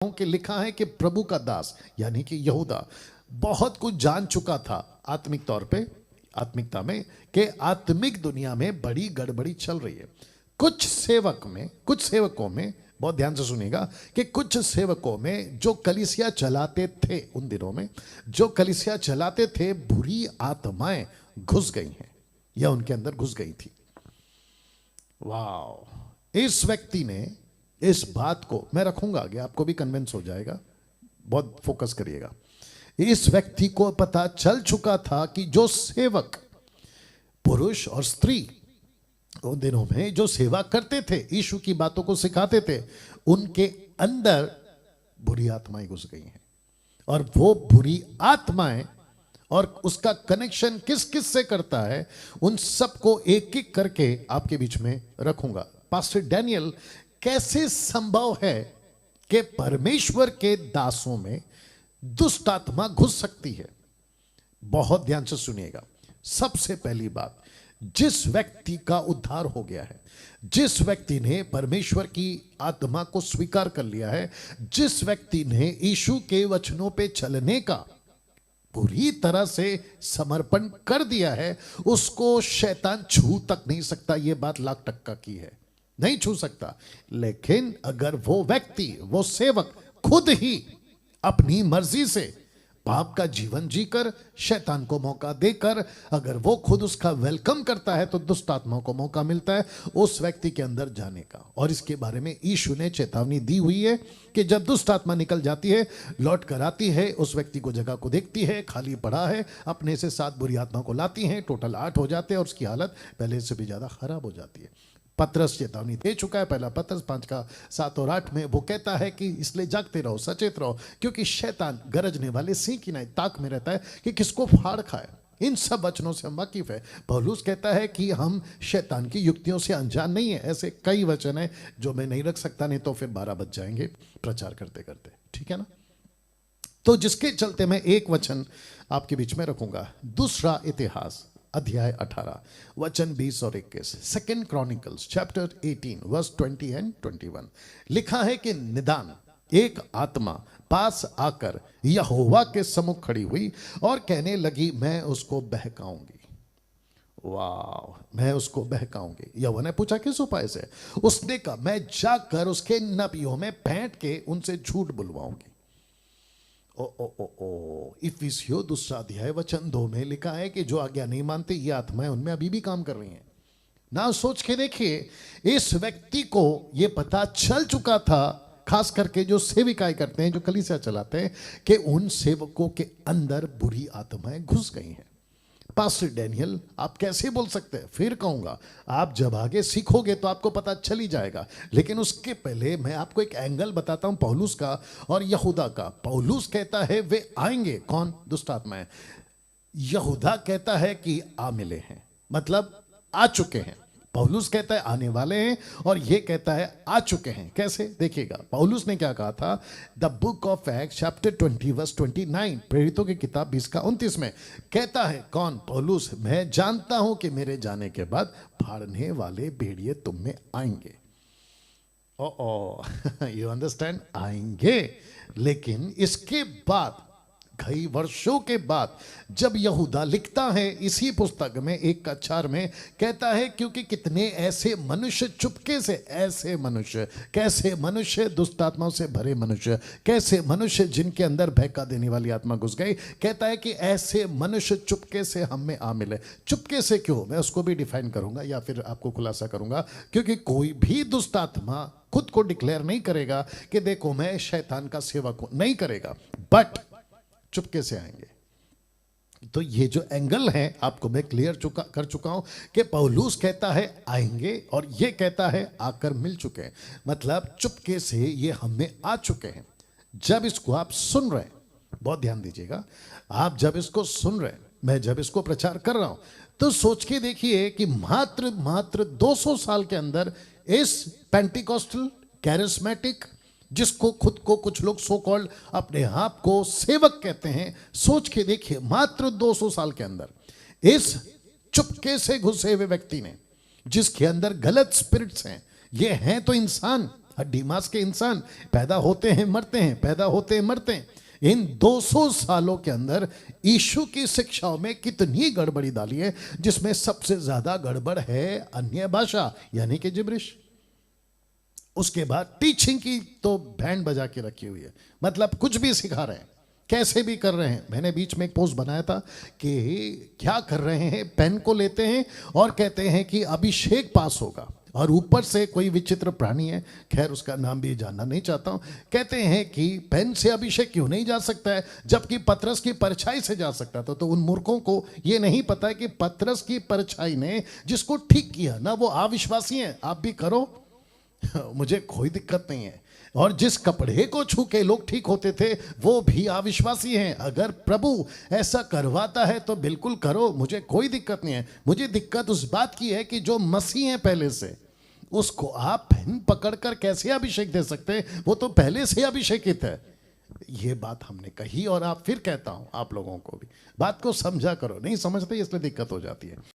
कि लिखा है कि प्रभु का दास यानी कि यहूदा बहुत कुछ जान चुका था आत्मिक तौर पे, आत्मिकता में, कि आत्मिक दुनिया में बड़ी गड़बड़ी चल रही है। कुछ सेवकों में बहुत ध्यान से सुनिएगा कि कुछ सेवकों में जो कलीसिया चलाते थे, उन दिनों में जो कलीसिया चलाते थे, बुरी आत्माएं घुस गई हैं या उनके अंदर घुस गई थी। वाह! इस व्यक्ति ने इस बात को, मैं रखूंगा आगे, आपको भी कन्विंस हो जाएगा, बहुत फोकस करिएगा। इस व्यक्ति को पता चल चुका था कि जो सेवक पुरुष और स्त्री उन दिनों में जो सेवा करते थे, यीशु की बातों को सिखाते थे, उनके अंदर बुरी आत्माएं घुस गई हैं। और वो बुरी आत्माएं और उसका कनेक्शन किस किस से करता है, उन सबको एक एक करके आपके बीच में रखूंगा। पास्टर डैनियल, कैसे संभव है कि परमेश्वर के दासों में दुष्ट आत्मा घुस सकती है? बहुत ध्यान से सुनिएगा। सबसे पहली बात, जिस व्यक्ति का उद्धार हो गया है, जिस व्यक्ति ने परमेश्वर की आत्मा को स्वीकार कर लिया है, जिस व्यक्ति ने यीशु के वचनों पे चलने का पूरी तरह से समर्पण कर दिया है, उसको शैतान छू तक नहीं सकता। यह बात लाख टक्का की है, नहीं छू सकता। लेकिन अगर वो व्यक्ति, वो सेवक खुद ही अपनी मर्जी से पाप का जीवन जीकर, शैतान को मौका देकर, अगर वो खुद उसका वेलकम करता है, तो दुष्ट आत्माओं को मौका मिलता है उस व्यक्ति के अंदर जाने का। और इसके बारे में यीशु ने चेतावनी दी हुई है कि जब दुष्ट आत्मा निकल जाती है, लौट कर आती है, उस व्यक्ति को जगह को देखती है, खाली पड़ा है, अपने से 7 बुरी आत्मा को लाती हैं, टोटल 8 हो जाते हैं और उसकी हालत पहले से भी ज्यादा खराब हो जाती है। पतरस चेतावनी दे चुका है, पहला पतरस 5 का 7 और 8 में वो कहता है कि इसलिए जागते रहो, सचेत रहो, क्योंकि शैतान गरजने वाले सिंह की नहीं ताक में रहता है कि किसको फाड़ खाए। इन सब वचनों से हम वाकिफ है। पौलुस कहता है कि हम शैतान की युक्तियों से अनजान नहीं है। ऐसे कई वचन है जो मैं नहीं रख सकता, नहीं तो फिर 12 बज जाएंगे प्रचार करते करते, ठीक है ना। तो जिसके चलते मैं एक वचन आपके बीच में रखूंगा। दूसरा इतिहास अध्याय 18 वचन 20 और 21, second Chronicles chapter 18 verse 20 and 21, लिखा है कि निदान एक आत्मा पास आकर यहोवा के सम्मुख खड़ी हुई और कहने लगी, मैं उसको बहकाऊंगी। वाह! मैं उसको बहकाऊंगी। यहोवा ने पूछा किस उपाय से? उसने कहा, मैं जाकर उसके नबियों में बैठ के उनसे झूठ बुलवाऊंगी। इफिसियों दूसरा अध्याय वचन 2 में लिखा है कि जो आज्ञा नहीं मानते, ये आत्माएं उनमें अभी भी काम कर रही हैं। ना सोच के देखिए, इस व्यक्ति को ये पता चल चुका था, खास करके जो सेविकाएं करते हैं, जो कलीसिया चलाते हैं, कि उन सेवकों के अंदर बुरी आत्माएं घुस गई हैं। पास्टर डैनियल, आप कैसे बोल सकते हैं? फिर कहूंगा, आप जब आगे सीखोगे तो आपको पता चल ही जाएगा। लेकिन उसके पहले मैं आपको एक एंगल बताता हूं पौलुस का और यहूदा का। पौलुस कहता है वे आएंगे, कौन? दुष्ट आत्माएं। यहूदा कहता है कि आ मिले हैं, मतलब आ चुके हैं। पौलुस कहता है आने वाले हैं और ये कहता है आ चुके हैं। कैसे? देखिएगा, पौलुस ने क्या कहा था। The book of act chapter 20 verse 29, प्रेरितों की किताब 20 का 29 में कहता है, कौन? पौलुस, मैं जानता हूं कि मेरे जाने के बाद फाड़ने वाले भेड़िए तुम में आएंगे। You understand? आएंगे। लेकिन इसके बाद कई वर्षों के बाद जब यहूदा लिखता है इसी पुस्तक में 1 का 4 में, कहता है क्योंकि कितने ऐसे मनुष्य चुपके से, ऐसे मनुष्य, कैसे मनुष्य? दुष्ट आत्माओं से भरे मनुष्य, कैसे मनुष्य जिनके अंदर बहका देने वाली आत्मा घुस गई। कहता है कि ऐसे मनुष्य चुपके से हम में आ मिले। चुपके से क्यों? मैं उसको भी डिफाइन करूंगा या फिर आपको खुलासा करूंगा। क्योंकि कोई भी दुष्ट आत्मा खुद को डिक्लेयर नहीं करेगा कि देखो मैं शैतान का सेवक हूं, नहीं करेगा, बट चुपके से आएंगे। तो ये जो एंगल है आपको मैं क्लियर कर चुका हूं कि पौलुस कहता है आएंगे और ये कहता है आकर मिल चुके हैं, मतलब चुपके से ये हमें आ चुके हैं। जब इसको आप सुन रहे हैं, बहुत ध्यान दीजिएगा, आप जब इसको सुन रहे हैं, मैं जब इसको प्रचार कर रहा हूं, तो सोच के देखिए कि मात्र 200 साल के अंदर इस पेंटिकॉस्टल कैरिस्मेटिक, जिसको खुद को कुछ लोग सो कॉल्ड अपने आप को सेवक कहते हैं, सोच के देखिए मात्र 200 साल के अंदर इस चुपके से घुसे हुए व्यक्ति ने, जिसके अंदर गलत स्पिरिट्स हैं, ये हैं तो इंसान, हड्डी मांस के इंसान पैदा होते हैं मरते हैं, पैदा होते हैं मरते हैं। इन 200 सालों के अंदर यीशु की शिक्षाओं में कितनी गड़बड़ी डाली है, जिसमें सबसे ज्यादा गड़बड़ है अन्य भाषा यानी कि जिब्रिश। उसके बाद टीचिंग की तो बैंड बजा के रखी हुई है, मतलब कुछ भी सिखा रहे हैं, कैसे भी कर रहे हैं। मैंने बीच में एक पोस्ट बनाया था कि क्या कर रहे हैं, पेन को लेते हैं और कहते हैं कि अभिषेक पास होगा, और ऊपर से कोई विचित्र प्राणी है, खैर उसका नाम भी जानना नहीं चाहता हूं, कहते हैं कि पेन से अभिषेक क्यों नहीं जा सकता है जबकि पतरस की परछाई से जा सकता था। तो उन मूर्खों को ये नहीं पता है कि पतरस की परछाई ने जिसको ठीक किया ना, वो अविश्वासी है। आप भी करो, मुझे कोई दिक्कत नहीं है। और जिस कपड़े को छू के लोग ठीक होते थे वो भी अविश्वासी हैं। अगर प्रभु ऐसा करवाता है तो बिल्कुल करो, मुझे कोई दिक्कत नहीं है। मुझे दिक्कत उस बात की है कि जो मसीह है पहले से, उसको आप पेन पकड़कर कैसे अभिषेक दे सकते हैं? वो तो पहले से अभिषेकित है। ये बात हमने कही और आप फिर कहता हूं आप लोगों को भी बात को समझा करो, नहीं समझते इसलिए दिक्कत हो जाती है।